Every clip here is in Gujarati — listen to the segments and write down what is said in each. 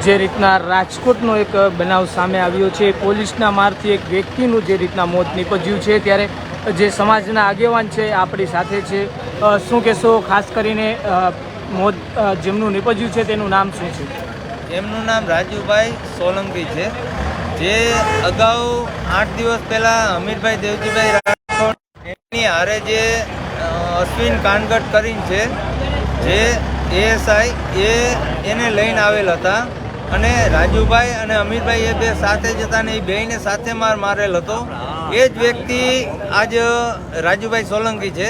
જે રીતના રાજકોટનો એક બનાવ સામે આવ્યો છે, પોલીસના મારથી એક વ્યક્તિનું જે રીતના મોત નીપજ્યું છે, ત્યારે જે સમાજના આગેવાન છે આપણી સાથે છે. શું કહેશો? ખાસ કરીને મોત જેમનું નીપજ્યું છે તેનું નામ શું છે? એમનું નામ રાજુભાઈ સોલંકી છે, જે અગાઉ 8 દિવસ પહેલાં અમીરભાઈ દેવજીભાઈ રાઠોડ એમની હારે જે અશ્વિન કાનગટ કરીને છે, જે એએસઆઈ એને લઈને આવેલ હતા. અને રાજુભાઈ અને અમીરભાઈ એ બે સાથે જ હતા ને એ બેયને સાથે મારેલ હતો. એ જ વ્યક્તિ આજ રાજુભાઈ સોલંકી છે,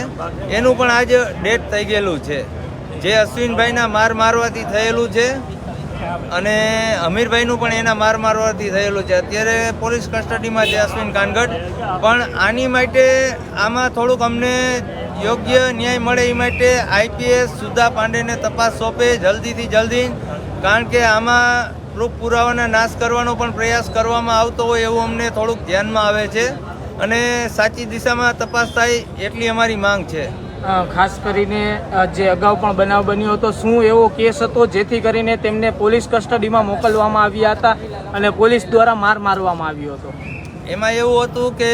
એનું પણ આજ ડેથ થઈ ગયેલું છે, જે અશ્વિનભાઈના મારવાથી થયેલું છે અને અમીરભાઈનું પણ એના મારવાથી થયેલું છે. અત્યારે પોલીસ કસ્ટડીમાં છે અશ્વિન કાનગટ. પણ આની માટે આમાં થોડુંક અમને યોગ્ય ન્યાય મળે એ માટે આઈપીએસ સુધા પાંડેને તપાસ સોંપે જલ્દીથી જલ્દી, કારણ કે આમાં પ્રૂફ પુરાવાના નાશ કરવાનો પણ પ્રયાસ કરવામાં આવતો હોય એવું અમને થોડુંક ધ્યાનમાં આવે છે અને સાચી દિશામાં તપાસ થાય એટલી અમારી માંગ છે. ખાસ કરીને જે અગાઉ પણ બનાવ બન્યો હતો, શું એવો કેસ હતો જેથી કરીને તેમને પોલીસ કસ્ટડીમાં મોકલવામાં આવ્યા હતા અને પોલીસ દ્વારા મારવામાં આવ્યો હતો? એમાં એવું હતું કે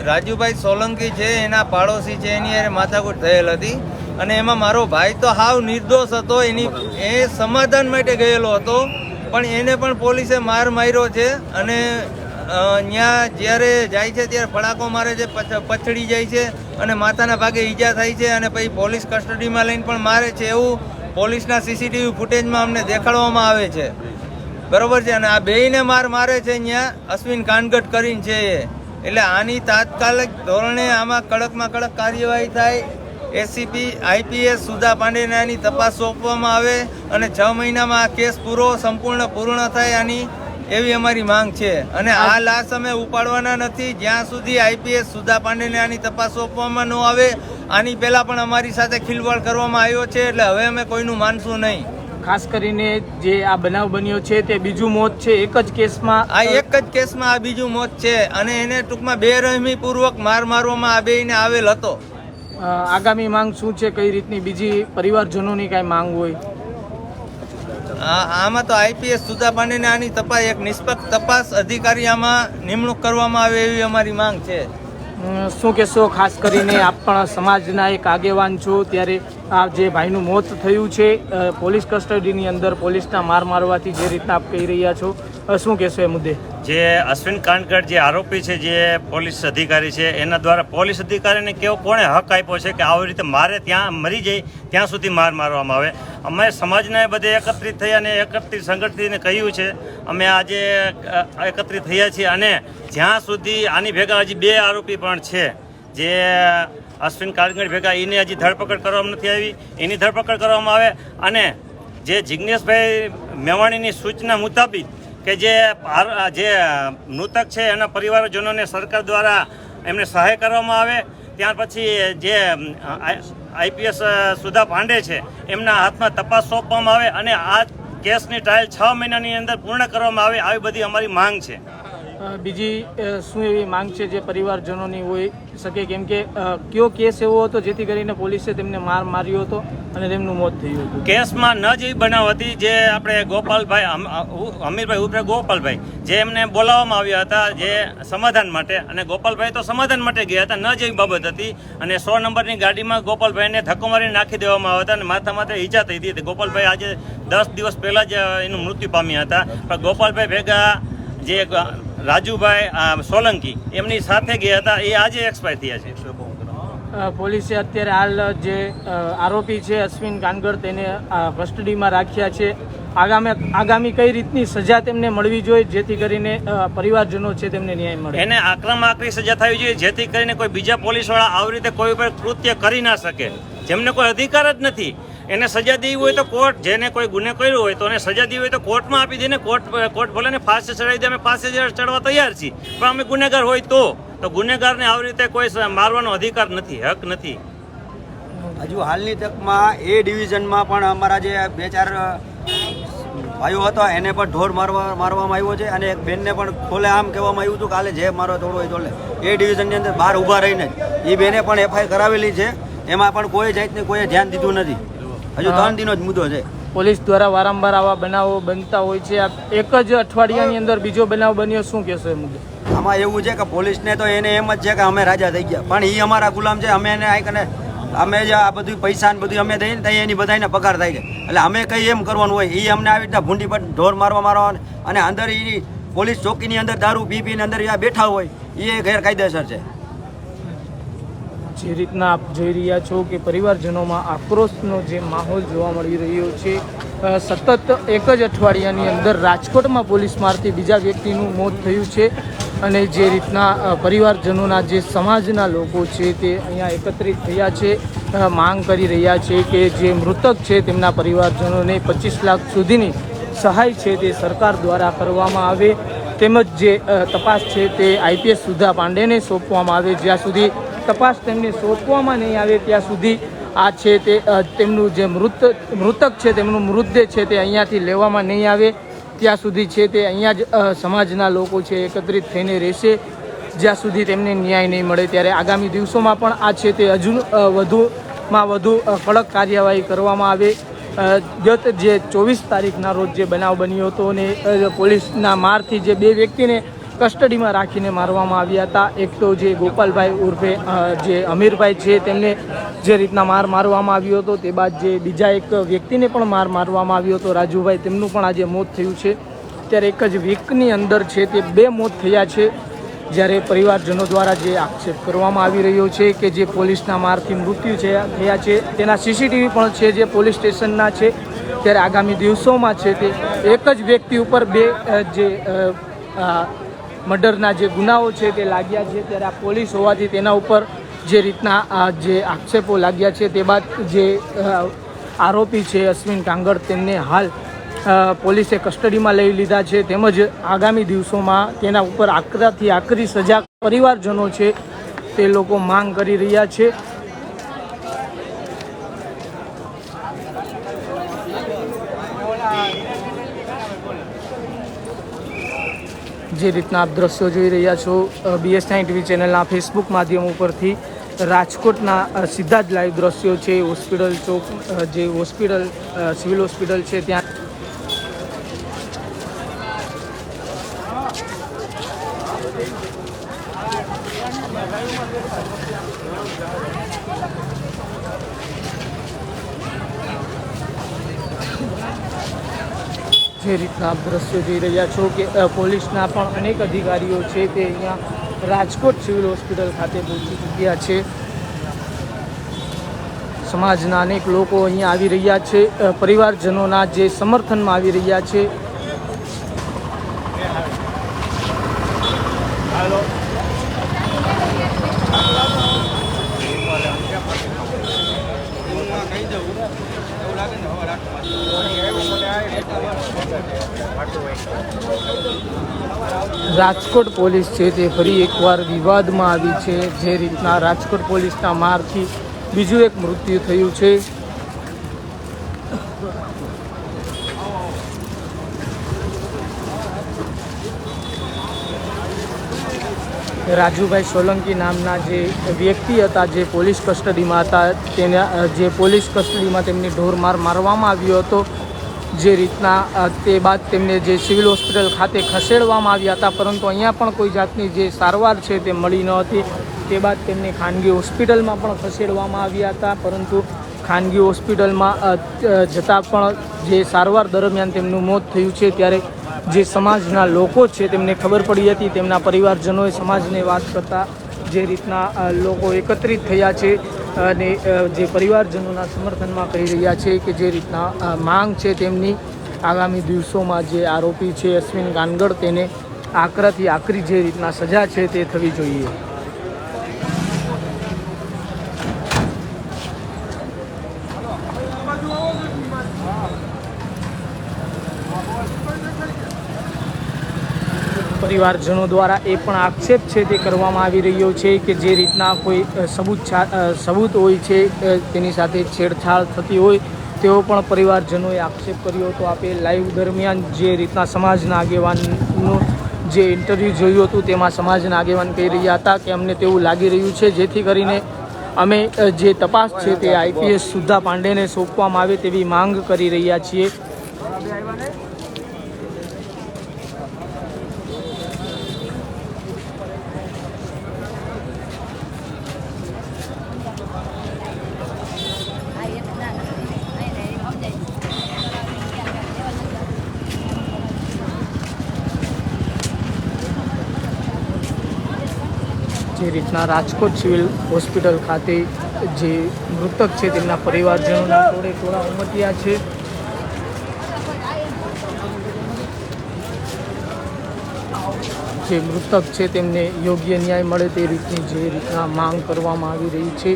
રાજુભાઈ સોલંકી છે, એના પાડોશી છે, એની હારે માથાકૂટ થયેલ હતી અને એમાં મારો ભાઈ તો હાવ નિર્દોષ હતો. એ સમાધાન માટે ગયેલો હતો, પણ એને પણ પોલીસે માર્યો છે અને ત્યાં જ્યારે જાય છે ત્યારે ફડાકો મારે છે, પછડી જાય છે અને માથાના ભાગે ઈજા થાય છે અને પછી પોલીસ કસ્ટડીમાં લઈને પણ મારે છે, એવું પોલીસના સીસીટીવી ફૂટેજમાં અમને દેખાડવામાં આવે છે. બરોબર છે. અને આ બેયને મારે છે અહીંયા અશ્વિન કાનગટ કરીને છે એ. એટલે આની તાત્કાલિક ધોરણે આમાં કડકમાં કડક કાર્યવાહી થાય. એસીપી આઈપીએસ સુધા પાંડેને આની તપાસ સોંપવામાં આવે અને 6 મહિનામાં આ કેસ પૂર્ણ થાય આની એવી અમારી માંગ છે. અને આ લાશ અમે ઉપાડવાના નથી જ્યાં સુધી આઈપીએસ સુધા પાંડેને આની તપાસ સોંપવામાં ન આવે. આની પહેલા પણ અમારી સાથે ખિલવાડ કરવામાં આવ્યો છે, એટલે હવે અમે કોઈનું માનશું નહીં. ખાસ કરીને જે આ બનાવ બન્યો છે તે બીજું મોત છે એક જ કેસમાં? આ એક જ કેસમાં આ બીજું મોત છે અને એને ટૂંકમાં બેરહેમીપૂર્વક મારવામાં આ બેયને આવેલ હતો. આગામી માંગ શું છે? કઈ રીતની બીજી પરિવારજનોની કાંઈ માંગ હોય? આમાં તો આઈપીએસ સુધા પાંડેને આની તપાસ એક નિષ્પક્ષ તપાસ અધિકારી આમાં નિમણૂક કરવામાં આવે એવી અમારી માંગ છે. શું કહેશો? ખાસ કરીને આપ પણ સમાજના એક આગેવાન છો, ત્યારે આ જે ભાઈનું મોત થયું છે પોલીસ કસ્ટડીની અંદર પોલીસના મારવાથી, જે રીતના આપ કહી રહ્યા છો, શું કહેશો એ મુદ્દે? જે અશ્વિન કાનગટ જે આરોપી છે, જે પોલીસ અધિકારી છે, એના દ્વારા પોલીસ અધિકારીને કોણે હક આપ્યો છે કે આવી રીતે મારે ત્યાં મરી જાય ત્યાં સુધી મારવામાં આવે? અમે સમાજને બધે એકત્રિત થયા અને સંગઠિતને કહ્યું છે, અમે આજે એકત્રિત થયા છીએ અને જ્યાં સુધી આની ભેગા હજી 2 આરોપી પણ છે, જે અશ્વિન કાનગટ ભેગા, એની હજી ધરપકડ કરવામાં નથી આવી, એની ધરપકડ કરવામાં આવે. અને જે જિજ્ઞેશભાઈ મેવાણીની સૂચના મુતાબિક કે જે મૃતક છે એના પરિવારજનોને સરકાર દ્વારા એમને સહાય કરવામાં આવે. ત્યાર પછી જે આઈપીએસ સુધા પાંડે છે એમના હાથમાં તપાસ સોંપવામાં આવે અને આ કેસની ટ્રાયલ 6 મહિનાની અંદર પૂર્ણ કરવામાં આવે, આવી બધી અમારી માંગ છે. બીજી શું એવી માંગ છે જે પરિવારજનોની હોઈ શકે? કેમ કે કયો કેસ એવો હતો જેથી કરીને પોલીસે તેમને માર્યો હતો અને તેમનું મોત થયું હતું? કેસમાં ન જેવી બનાવ હતી, જે આપણે ગોપાલભાઈ અમીરભાઈ ઉર્ફે ગોપાલભાઈ, જે એમને બોલાવવામાં આવ્યા હતા જે સમાધાન માટે, અને ગોપાલભાઈ તો સમાધાન માટે ગયા હતા, ન જેવી બાબત હતી. અને 100 નંબરની ગાડીમાં ગોપાલભાઈને ધક્કો મારીને નાખી દેવામાં આવ્યા હતા અને માથે ઈજા થઈ હતી. ગોપાલભાઈ આજે 10 દિવસ પહેલાં જ એનું મૃત્યુ પામ્યા હતા. પણ ગોપાલભાઈ ભેગા જે રાજુભાઈ સોલંકી એમની સાથે ગયા હતા, એ આજે એક્સપાયર થયા છે. પોલીસે અત્યારે હાલ જે આરોપી છે અશ્વિન કાનગટ તેને કસ્ટડીમાં રાખ્યા છે. આગામી કઈ રીતની સજા તેમને મળવી જોઈએ જેથી કરીને પરિવારજનો છે તેમને ન્યાય મળે? એને આકરી સજા થવી જોઈએ જેથી કરીને કોઈ બીજા પોલીસવાળા આવી રીતે કોઈ પર કૃત્ય કરી ના શકે, જેમને કોઈ અધિકાર જ નથી. એને સજા દેવી હોય તો કોર્ટ, જેને કોઈ ગુને કર્યો હોય તો એને સજા દેવી હોય તો કોર્ટમાં આપી દે ને. કોર્ટ ભલે ને ફાંસી ચડાવી દે, અમે ફાંસી ચડવા તૈયાર છીએ, પણ અમે ગુનેગાર હોય તો ગુનેગારને આવી રીતે કોઈ મારવાનો અધિકાર નથી, હક નથી. હજુ હાલની તકમાં એ ડિવિઝનમાં પણ અમારા જે 2-4 ભાઈઓ હતા એને પણ ઢોર મારવામાં આવ્યો છે અને એક બેનને પણ ખોલે આમ કહેવામાં આવ્યું હતું કે કાલે જે મારો થોડો હોય ચોલે. એ ડિવિઝનની અંદર બહાર ઊભા રહીને એ બેને પણ એફઆઈઆર કરાવેલી છે, એમાં પણ કોઈ જાતને કોઈ ધ્યાન દીધું નથી. હજુ 3 દિનનો જ મુદ્દો છે. પોલીસ દ્વારા વારંવાર આવા બનાવો બનતા હોય છે. આ એક જ અઠવાડિયાની અંદર બીજો બનાવ બન્યો, શું કહેશો એ મુદ્દે? આમાં એવું છે કે પોલીસને તો એને એમ જ છે કે અમે રાજા થઈ ગયા, પણ એ અમારા ગુલામ છે. અમે એને આવીને અમે જે આ બધું પૈસા ને બધું અમે દઈએ ને ત્યાં એની બધાને પગાર થાય છે. એટલે અમે કંઈ એમ કરવાનું હોય એ અમને આવી રીતના ભૂંડી પર ઢોર મારવા અને અંદર એ પોલીસ ચોકીની અંદર દારૂ પીને અંદર બેઠા હોય એ ગેરકાયદેસર છે. જે રીતના આપ જોઈ રહ્યા છો કે પરિવારજનોમાં આક્રોશનો જે માહોલ જોવા મળી રહ્યો છે. સતત એક જ અઠવાડિયાની અંદર રાજકોટમાં પોલીસ મારથી બીજા વ્યક્તિનું મોત થયું છે અને જે રીતના પરિવારજનોના જે સમાજના લોકો છે તે અહીંયા એકત્રિત થયા છે, માંગ કરી રહ્યા છે કે જે મૃતક છે તેમના પરિવારજનોને 25 લાખ સુધીની સહાય છે તે સરકાર દ્વારા કરવામાં આવે, તેમજ જે તપાસ છે તે IPS સુધા પાંડેને સોંપવામાં આવે. જ્યાં સુધી તપાસ તેમને સોંપવામાં નહીં આવે ત્યાં સુધી આ છે તે તેમનું જે મૃતક છે તેમનું મૃતદેહ છે તે અહીંયાથી લેવામાં નહીં આવે ત્યાં સુધી છે તે અહીંયા જ સમાજના લોકો છે એકત્રિત થઈને રહેશે જ્યાં સુધી તેમને ન્યાય નહીં મળે. ત્યારે આગામી દિવસોમાં પણ આ છે તે હજુ વધુમાં વધુ કડક કાર્યવાહી કરવામાં આવે. ગત જે 24 તારીખના રોજ જે બનાવ બન્યો હતો અને પોલીસના મારથી જે બે વ્યક્તિને કસ્ટડીમાં રાખીને મારવામાં આવ્યા હતા. એક તો જે ગોપાલભાઈ ઉર્ફે જે અમીરભાઈ છે તેમને જે રીતના મારવામાં આવ્યો હતો, તે બાદ જે બીજા એક વ્યક્તિને પણ મારવામાં આવ્યો હતો રાજુભાઈ, તેમનું પણ આજે મોત થયું છે. ત્યારે એક જ વીકની અંદર છે તે 2 મોત થયા છે. જ્યારે પરિવારજનો દ્વારા જે આક્ષેપ કરવામાં આવી રહ્યો છે કે જે પોલીસના મારથી મૃત્યુ થયા છે તેના CCTV પણ છે જે પોલીસ સ્ટેશનના છે. ત્યારે આગામી દિવસોમાં છે તે એક જ વ્યક્તિ ઉપર 2 જે મર્ડરના જે ગુનાઓ છે તે લાગ્યા છે. ત્યારે આ પોલીસ હોવાથી તેના ઉપર જે રીતના જે આક્ષેપો લાગ્યા છે તે બાદ જે આરોપી છે અશ્વિન કાંગડ તેમને હાલ પોલીસે કસ્ટડીમાં લઈ લીધા છે, તેમજ આગામી દિવસોમાં તેના ઉપર આકરાથી આકરી સજા પરિવારજનો છે તે લોકો માંગ કરી રહ્યા છે. જે રીતના આપ દ્રશ્યો જોઈ રહ્યા છો BS9 TV ચેનલના ફેસબુક માધ્યમ ઉપરથી રાજકોટના સીધા જ લાઈવ દ્રશ્યો છે. હોસ્પિટલ ચોક જે હોસ્પિટલ સિવિલ હોસ્પિટલ છે ત્યાં જે રીતના આપ દ્રશ્યો જોઈ રહ્યા છો કે પોલીસના પણ અનેક અધિકારીઓ છે તે અહીંયા રાજકોટ સિવિલ હોસ્પિટલ ખાતે પહોંચી ચૂક્યા છે. સમાજના અનેક લોકો અહીંયા આવી રહ્યા છે, પરિવારજનોના જે સમર્થનમાં આવી રહ્યા છે. રાજકોટ પોલીસ છે તે ફરી એકવાર વિવાદમાં આવી છે. જે રીતના રાજકોટ પોલીસના મારથી બીજું એક મૃત્યુ થયું છે. રાજુભાઈ સોલંકી નામના જે વ્યક્તિ હતા જે પોલીસ કસ્ટડીમાં હતા, તેના જે પોલીસ કસ્ટડીમાં તેમની ઢોરમાર મારવામાં આવ્યો હતો. જે રીતના તે બાદ તેમને જે સિવિલ હોસ્પિટલ ખાતે ખસેડવામાં આવ્યા હતા, પરંતુ અહીંયા પણ કોઈ જાતની જે સારવાર છે તે મળી ન હતી. તે બાદ તેમને ખાનગી હોસ્પિટલમાં પણ ખસેડવામાં આવ્યા હતા, પરંતુ ખાનગી હોસ્પિટલમાં જતાં પણ જે સારવાર દરમિયાન તેમનું મોત થયું છે. ત્યારે જે સમાજના લોકો છે તેમને ખબર પડી હતી, તેમના પરિવારજનોએ સમાજને વાત કરતા જે રીતના લોકો એકત્રિત થયા છે અને જે પરિવારજનોના સમર્થનમાં કહી રહ્યા છે કે જે રીતના માંગ છે તેમની આગામી દિવસોમાં જે આરોપી છે અશ્વિન કાનગડ તેને આકરાથી આકરી જે રીતના સજા છે તે થવી જોઈએ. પરિવારજનો દ્વારા એ પણ આક્ષેપ છે તે કરવામાં આવી રહ્યો છે કે જે રીતના કોઈ સબૂત હોય છે તેની સાથે છેડછાડ થતી હોય તેવો પણ પરિવારજનોએ આક્ષેપ કર્યો હતો. આપે લાઈવ દરમિયાન જે રીતના સમાજના આગેવાનનું જે ઇન્ટરવ્યૂ જોયું હતું તેમાં સમાજના આગેવાન કહી રહ્યા હતા કે અમને તેવું લાગી રહ્યું છે જેથી કરીને અમે જે તપાસ છે તે આઈપીએસ સુધા પાંડેને સોંપવામાં આવે તેવી માંગ કરી રહ્યા છીએ. જે રીતના રાજકોટ સિવિલ હોસ્પિટલ ખાતે જે મૃતક છે તેમના પરિવારજનોના ટોળા ઉમટ્યા છે. જે મૃતક છે તેમને યોગ્ય ન્યાય મળે તે રીતની જે રીતના માંગ કરવામાં આવી રહી છે.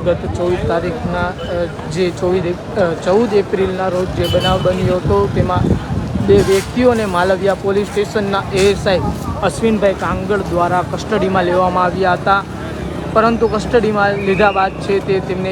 ગત 24 તારીખના જે 14 એપ્રિલના રોજ જે બનાવ બન્યો હતો તેમાં 2 વ્યક્તિઓને માલવિયા પોલીસ સ્ટેશનના એએસઆઈ અશ્વિનભાઈ કાંગડ દ્વારા કસ્ટડીમાં લેવામાં આવ્યા હતા, પરંતુ કસ્ટડીમાં લીધા બાદ છે તે તેમને